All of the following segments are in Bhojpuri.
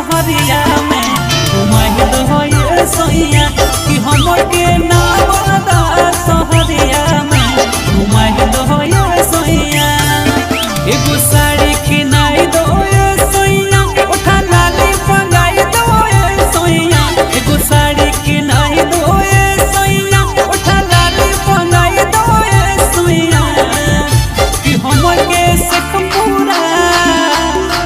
सहरिया में घुमाई दो ये सैया कि हमर के नावदा सहरिया में घुमाई दो ये सैया। एगो साड़ी किनाई दो ये सैया उठा लाली मंगाई दो ये सैया। एगो साड़ी किनाई दो ये सैया उठा लाली मंगाई दो ये सैया कि हमर के सिख पूरा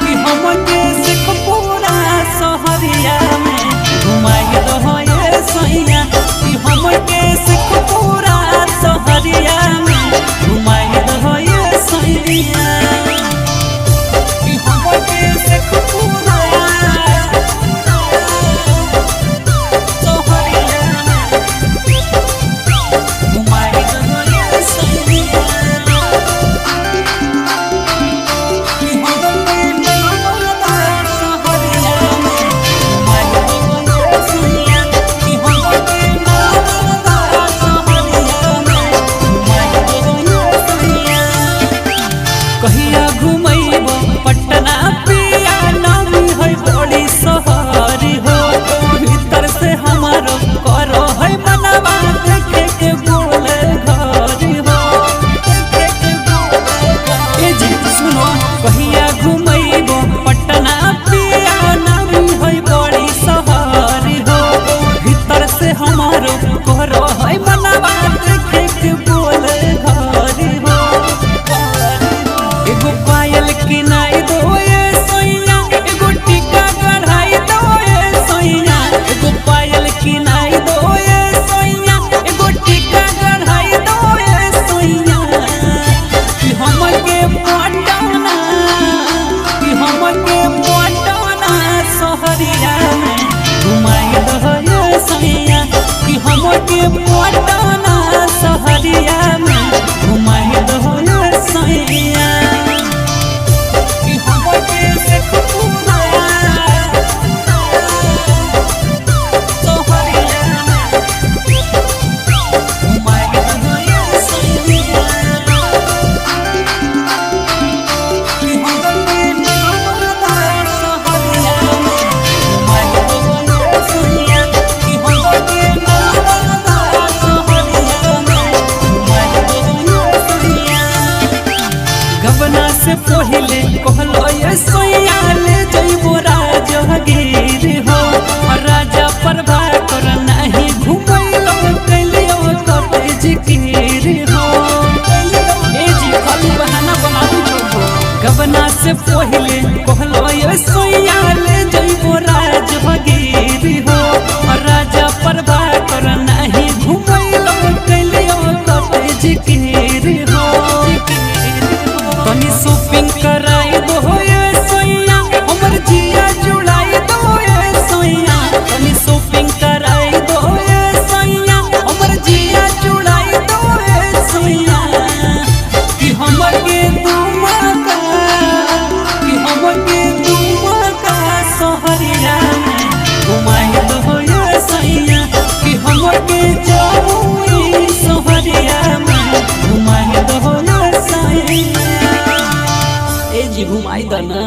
कि हमर के सिख पूरा सहरिया में घुमाई दो ये सैया कि हमर के सिख पूरा सहरिया में घुमाई दो ये सैया कि हमर के सिख पूरा सहरिया में घुमाई दो ये सैया। कहिया घुमैब पटना पिया नामी है बड़ी सहरी हो भीतर से हमारो करो है मनवा देखे के बोले घरी हो ए जी सुनो कहिया घुमैब पटना पिया नामी है बड़ी सहरी हो भीतर से हमारो करो है मनवा देखे के बोले घरी हो। एगो पायल किनाई दो ये सैया एगो टीका गढ़ाई दो ये सैया। एगो पायल किनाई दो ये सैया एगो टीका गढ़ाई दो ये सैया कि हमर के पटना कि हमर के पटना सहरिया में घुमाई दो ये सैया कि हमर के पटना सहरिया में घुमाई दो ये सैया कि हमर के सिख पूरा सहरिया में घुमाई दो ये सैया कि हमर के नावदा सहरिया में घुमाई दो ये सैया कि हमर के नावदा सहरिया में घुमाई दो ये सैया। गबना से पहिले कहलो ये सैया ले जइबो राजगीर हो और राजा प्रभाकर नहीं घुमैलो कैलियो कटे जिकिर हो। ए जी खाली बहाना बनाऊ हो गबना से पहिले कहलो ये सैया ले जइबो राजगीर हो और राजा प्रभाकर नहीं घुमैलो कैलियो कटे जिकिर हो। तनी शॉपिंग कराई दो ये सैया हमर जिया जुड़ाई दो ये सैया। तनी शॉपिंग कराई दो ये सैया हमर जिया जुड़ाई दो ये सैया कि हमर के दुमका कि हमर के दुमका सहरिया में घुमाई दो ये सैया कि हमर के जमुई सहरिया में घुमाई दो ये सैया। ए जी घुमाई दो ना।